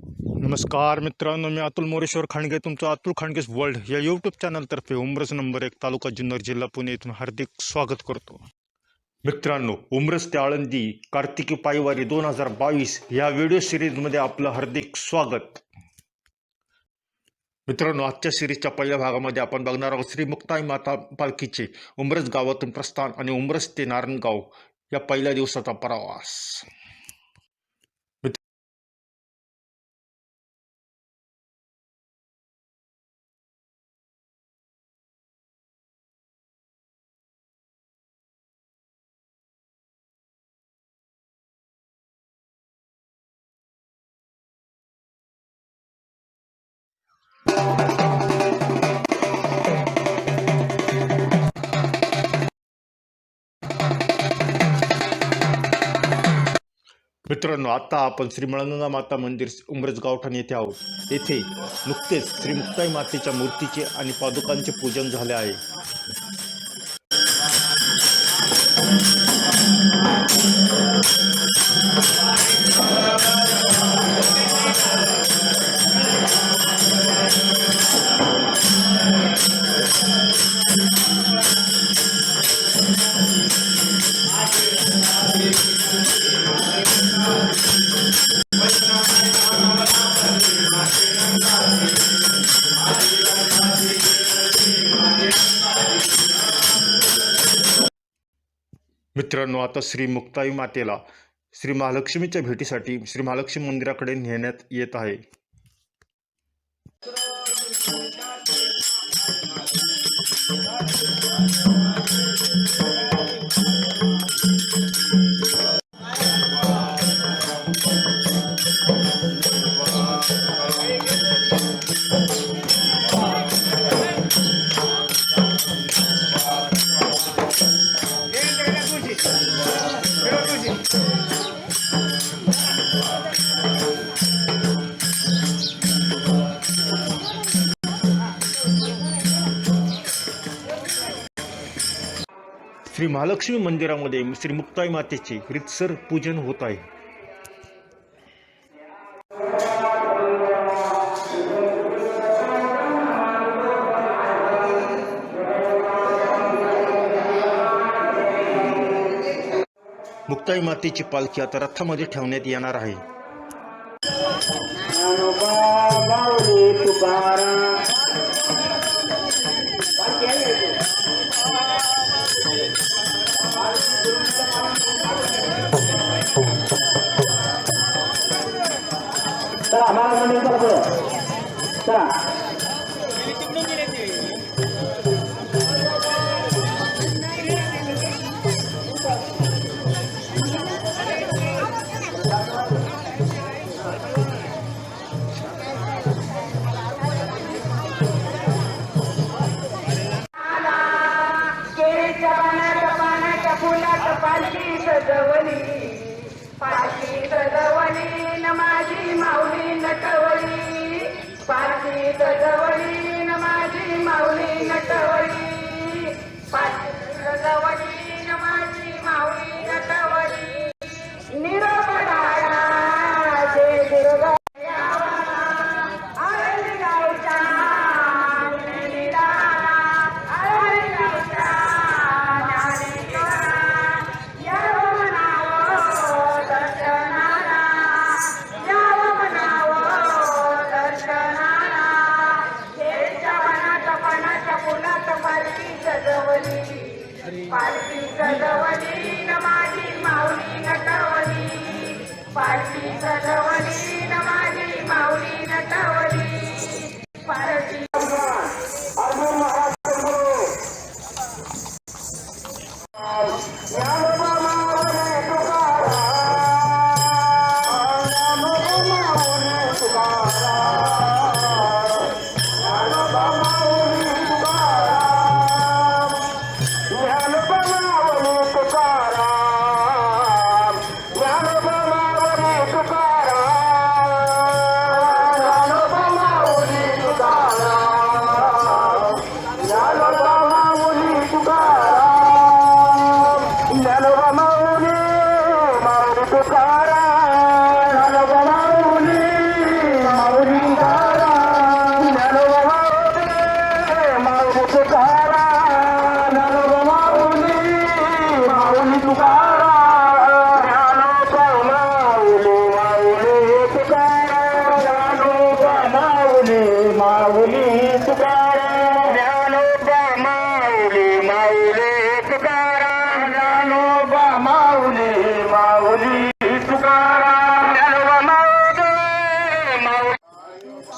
नमस्कार मित्रांनो, मी अतुल मोरेश्वर खांडगे, तुमचं अतुल खांडगेस वर्ल्ड या यूट्यूब चॅनलतर्फे उमरस नंबर 1 तालुका जुन्नर जिल्हा पुणे येथून हार्दिक स्वागत करतो. मित्रांनो, उमरस ते आळंदी कार्तिकी पायवारी 2022 या व्हिडिओ सिरीजमध्ये आपलं हार्दिक स्वागत. मित्रांनो, आजच्या सिरीजच्या पहिल्या भागामध्ये आपण बघणार आहोत श्री मुक्ताई माता पालखीचे उमरस गावातून प्रस्थान आणि उमरस ते नारायणगाव या पहिल्या दिवसाचा प्रवास. मित्रांनो, आता आपण श्री मळंगा माता मंदिर उमरस गावठाण येथे आहोत. येथे नुकतेच श्री मुक्ताई मातेच्या मूर्तीचे आणि पादुकांचे पूजन झाले आहे. मित्रांनो, आता श्री मुक्ताई मातेला श्री महालक्ष्मीच्या भेटीसाठी श्री महालक्ष्मी मंदिराकडे नेण्यात येत आहे. श्री महालक्ष्मी मंदिरामध्ये श्री मुक्ताई मातेचे रितसर पूजन होत आहे. मुक्ताई मातेची पालखी आता रथामध्ये ठेवण्यात येणार आहे. पालखी सजवली न माझी माऊली नटवली, पालखी सजवली न माझी माऊली नटवली, पालखी सजवली न माझी माऊली नटवली. निरोप डाळा जय दुर्गा पालखी सजवली न माझी माऊली नटवली, पालखी सजवली न माझी माऊली नटवली, पालखी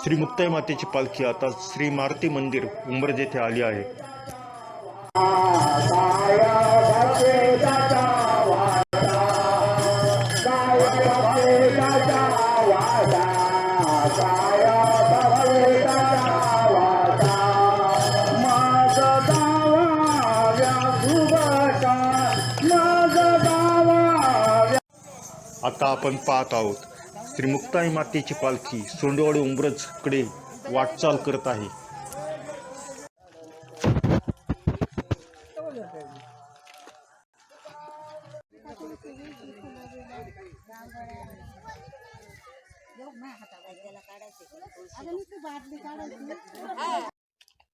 श्री मुक्ताई मातेची पालखी आता श्री मारुती मंदिर उंब्रज येथे आली आहे. आता आपण पाहत आहोत श्री मुक्ताई मातेची पालखी सोंडेवाडी उंब्रजकडे वाटचाल करत आहे.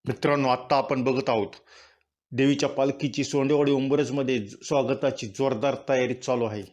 मित्रांनो, आता आपण बघत आहोत देवीच्या पालखीची सोंडेवाडी उंब्रजमध्ये स्वागताची जोरदार तयारी चालू आहे.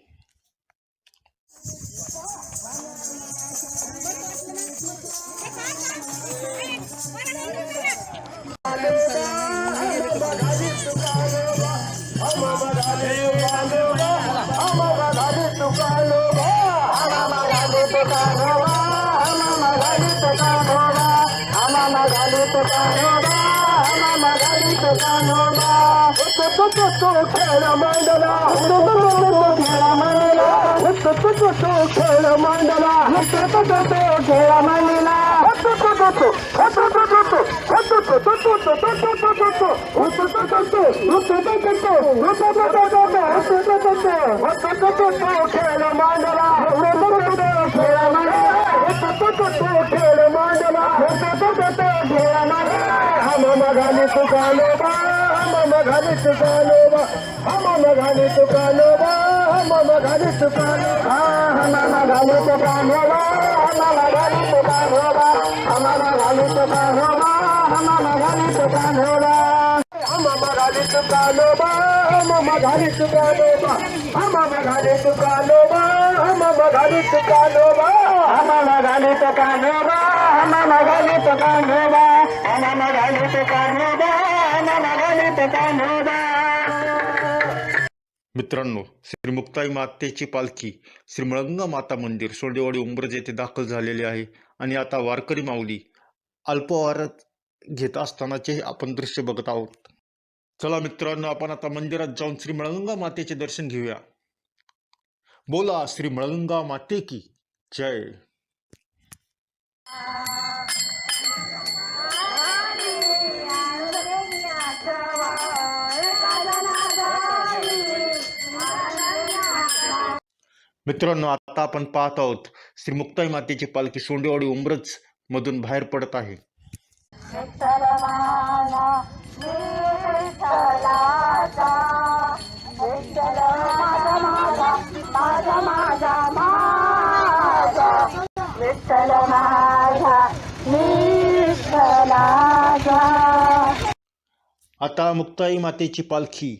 मित्रांनो, श्री मुक्ताई मातेची पालखी श्री मळंगा माता मंदिर सोंडेवाडी उंब्रज येथे दाखल झालेली आहे आणि आता वारकरी माऊली अल्पहारात घेत असतानाचे आपण दृश्य बघत आहोत. चला मित्रांनो, आपण आता मंदिरात जाऊन श्री मळंगा मातेचे दर्शन घेऊया. बोला श्री मळंगा माते की जय. मित्रांनो, आता आपण पाहत आहोत श्री मुक्ताई मातेची पालखी सोंडेवाडी उंब्रज मधून बाहेर पडत आहे. आता मुक्ताई मातेची पालखी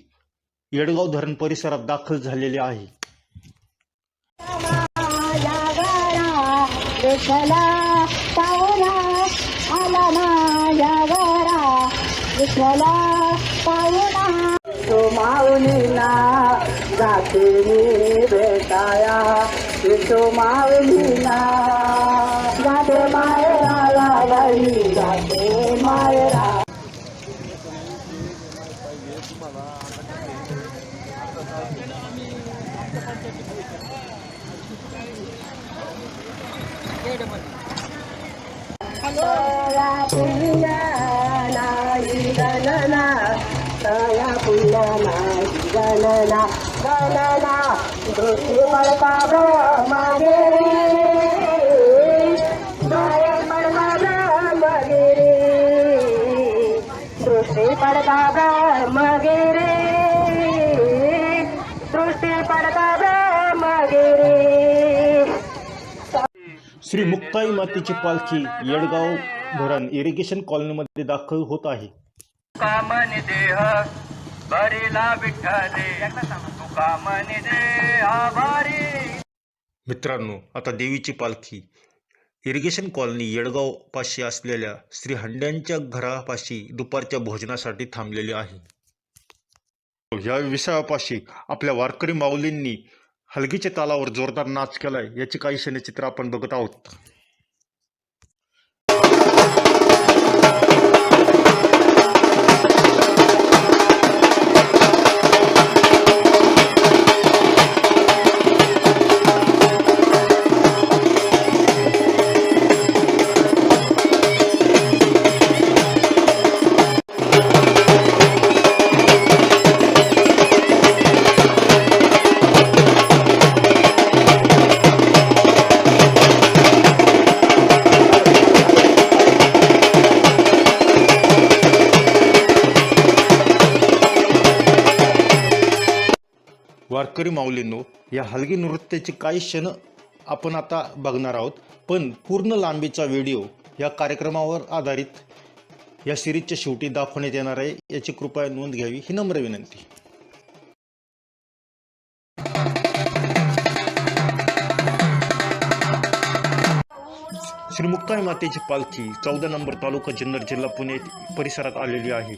येडगाव धरण परिसरात दाखल झालेली आहे. माऊलीला जाते मी भेटाया, माऊलीला जाते मायराला, बाई जाते मायरा. तया पुण्याला गणना गणना दृष्टी पडता ब्रह्मगिरी, ब्रह्मगिरी दृष्टी पडता ब्रह्मगिरी, दृष्टी पडता ब्रह्मगिरी. श्री मुक्ताई मातेची पालखी येडगाव धरण इरिगेशन कॉलनीमध्ये दाखल होत आहे. तुकामन देह बरीला विठ्ठले, तुकामन देह भारी. मित्रांनो, आता देवीची पालखी इरिगेशन कॉलनी येडगाव पाशी असलेल्या श्री हंड्यांच्या घरापाशी दुपारच्या भोजनासाठी थांबलेली आहे. या विषयापाशी आपल्या वारकरी माऊलींनी हलगीच्या तालावर जोरदार नाच केलाय, याची काही क्षणचित्र आपण बघत आहोत. वारकरी माऊलींनो, या हलगी नृत्याचे काही क्षण आपण आता बघणार आहोत, पण पूर्ण लांबीचा व्हिडिओ या कार्यक्रमावर आधारित या सिरीजच्या शेवटी दाखवण्यात येणार आहे, याची कृपया नोंद घ्यावी ही नम्र विनंती. श्री मुक्ताई मातेची पालखी 14 नंबर तालुका जुन्नर जिल्हा पुणे परिसरात आलेली आहे.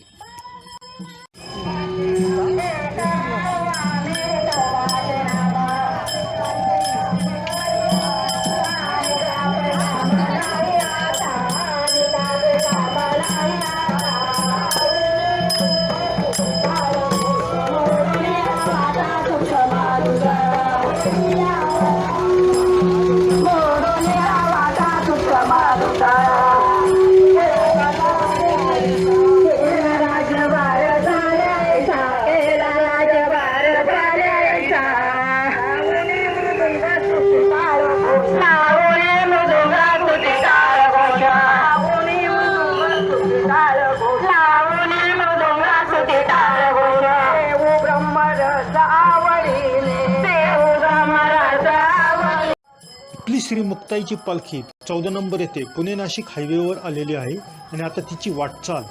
आपली श्री मुक्ताईची पालखी 14 नंबर येथे पुणे नाशिक हायवेवर आलेली आहे आणि आता तिची वाटचाल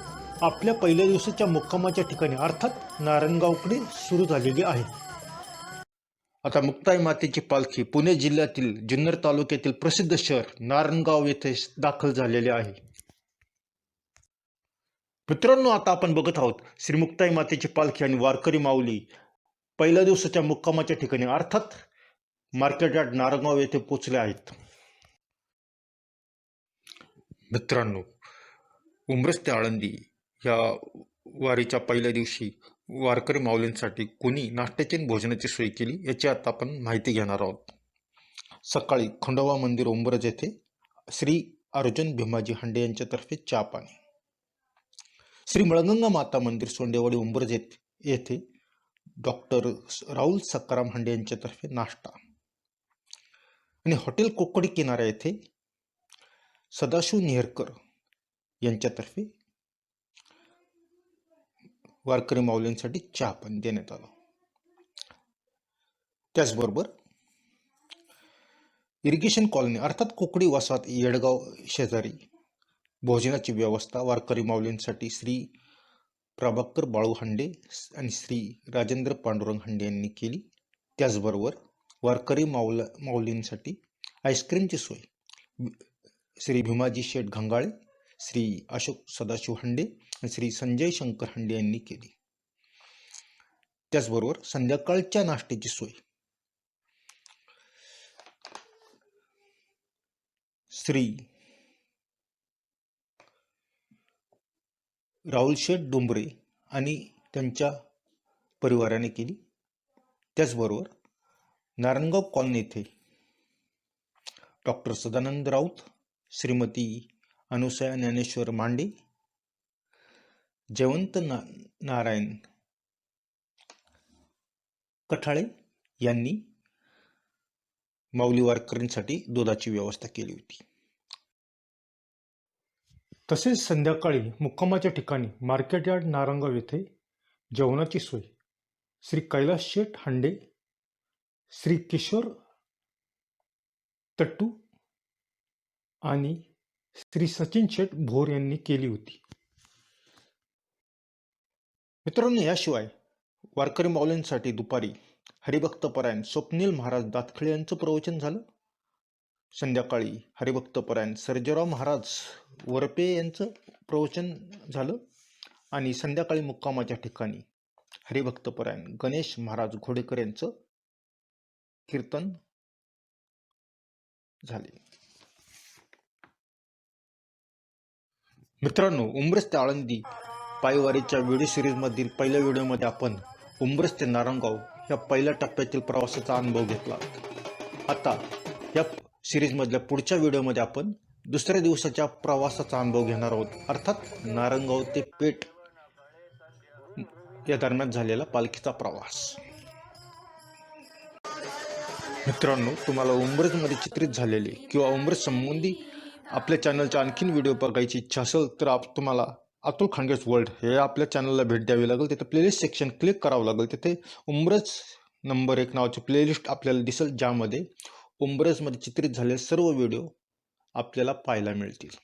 आपल्या पहिल्या दिवसाच्या मुक्कामाच्या ठिकाणी अर्थात नारायणगावकडे सुरू झालेली आहे. आता मुक्ताई मातेची पालखी पुणे जिल्ह्यातील जुन्नर तालुक्यातील प्रसिद्ध शहर नारायणगाव येथे दाखल झालेले आहे. मित्रांनो, आता आपण बघत आहोत श्री मुक्ताई मातेची पालखी आणि वारकरी माऊली पहिल्या दिवसाच्या मुक्कामाच्या ठिकाणी अर्थात मार्केट यार्ड नारायणगाव येथे पोहोचले आहेत. मित्रांनो, उंब्रज ते आळंदी या वारीच्या पहिल्या दिवशी वारकरी माऊलींसाठी कोणी नाश्त्याची आणि भोजनाची सोय केली याची आता आपण माहिती घेणार आहोत. सकाळी खंडोबा मंदिर उंब्रज येथे श्री अर्जुन भीमाजी हांडे यांच्यातर्फे चहा पाणी. श्री मळगंगा माता मंदिर सोंडेवाडी उंब्रज येथे डॉक्टर राहुल सकाराम हांडे यांच्यातर्फे नाश्ता. आणि हॉटेल कोकडी किनारा येथे सदाशिव नेहरकर यांच्यातर्फे वारकरी माऊलींसाठी चहा पाणी देण्यात आला. त्याचबरोबर इरिगेशन कॉलनी अर्थात कोकडी वसाहत येडगाव शेजारी भोजनाची व्यवस्था वारकरी माऊलींसाठी श्री प्रभाकर बाळू हांडे आणि श्री राजेंद्र पांडुरंग हांडे यांनी केली. त्याचबरोबर वारकरी माऊलींसाठी आईस्क्रीमची सोय श्री भीमाजी शेठ घंगाळे, श्री अशोक सदाशिव हांडे आणि श्री संजय शंकर हांडे यांनी केली. त्याचबरोबर संध्याकाळच्या नाश्त्याची सोय श्री राहुल शेठ डोंबरे आणि त्यांच्या परिवाराने केली. त्याचबरोबर नारायणगाव कॉलनी येथे डॉक्टर सदानंद राऊत, श्रीमती अनुसया ज्ञानेश्वर मांडे, जयवंत नारायण कठाळे यांनी माऊली वारकऱ्यांसाठी दुधाची व्यवस्था केली होती. तसेच संध्याकाळी मुक्कामाच्या ठिकाणी मार्केट यार्ड नारायणगाव येथे जेवणाची सोय श्री कैलास शेठ हांडे, श्री किशोर तट्टू आणि श्री सचिन शेठ भोर यांनी केली होती. मित्रांनो, याशिवाय वारकरी माऊलींसाठी दुपारी हरिभक्तपरायण स्वप्नील महाराज दातखळे यांचं प्रवचन झालं. संध्याकाळी हरिभक्तपरायण सर्जेराव महाराज वरपे यांचं प्रवचन झालं आणि संध्याकाळी मुक्कामाच्या ठिकाणी हरिभक्तपरायण गणेश महाराज घोडेकर यांचं कीर्तन झाले. मित्रांनो, उंब्रज ते आळंदी पायवारीच्या व्हिडिओ सिरीजमधील पहिल्या व्हिडिओमध्ये आपण उंब्रज ते नारंगाव या पहिल्या टप्प्यातील प्रवासाचा अनुभव घेतला. आता या सिरीजमधल्या पुढच्या व्हिडिओमध्ये आपण दुसऱ्या दिवसाच्या प्रवासाचा अनुभव घेणार आहोत, अर्थात नारंगाव ते पेठ या दरम्यान झालेला पालखीचा प्रवास. मित्रांनो, तुम्हाला उंब्रजमध्ये चित्रित झालेले किंवा उंब्रज संबंधी आपल्या चॅनलच्या आणखीन व्हिडिओ बघायची इच्छा असेल तर तुम्हाला अतुल खांडगेस वर्ल्ड हे आपल्या चॅनलला भेट द्यावी लागेल. तिथे प्लेलिस्ट सेक्शन क्लिक करावं लागेल. तिथे उंब्रज नंबर 1 नावाची प्लेलिस्ट आपल्याला दिसेल, ज्यामध्ये उंब्रजमध्ये चित्रित झालेले सर्व व्हिडिओ आपल्याला पाहायला मिळतील.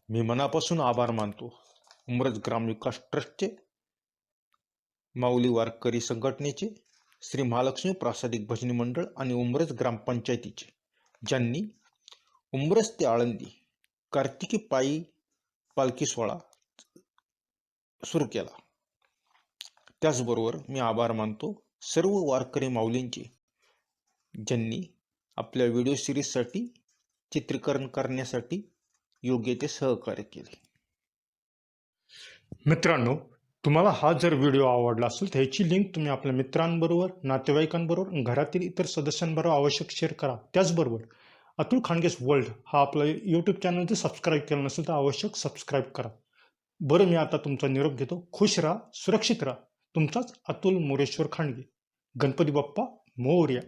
मी मनापासून आभार मानतो उंब्रज ग्रामविकास ट्रस्टचे, माऊली वारकरी संघटनेचे, श्री महालक्ष्मी प्रासादिक भजनी मंडळ आणि उंब्रज ग्रामपंचायतीचे, ज्यांनी उंब्रज ते आळंदी कार्तिकी पायी पालखी सोहळा सुरू केला. त्याचबरोबर मी आभार मानतो सर्व वारकरी माऊलींचे, ज्यांनी आपल्या व्हिडिओ सिरीजसाठी चित्रीकरण करण्यासाठी योग्य ते सहकार्य केले. मित्रांनो, तुम्हाला हा जर व्हिडिओ आवडला असेल तर ह्याची लिंक तुम्ही आपल्या मित्रांबरोबर, नातेवाईकांबरोबर, घरातील इतर सदस्यांबरोबर आवश्यक शेअर करा. त्याचबरोबर अतुल खांडगेस वर्ल्ड हा आपला यूट्यूब चॅनल जर सबस्क्राईब केलं नसेल तर आवश्यक सबस्क्राईब करा. बरं, मी आता तुमचा निरोप घेतो. खुश राहा, सुरक्षित राहा. तुमचाच अतुल मोरेश्वर खांडगे. गणपती बाप्पा मोरया.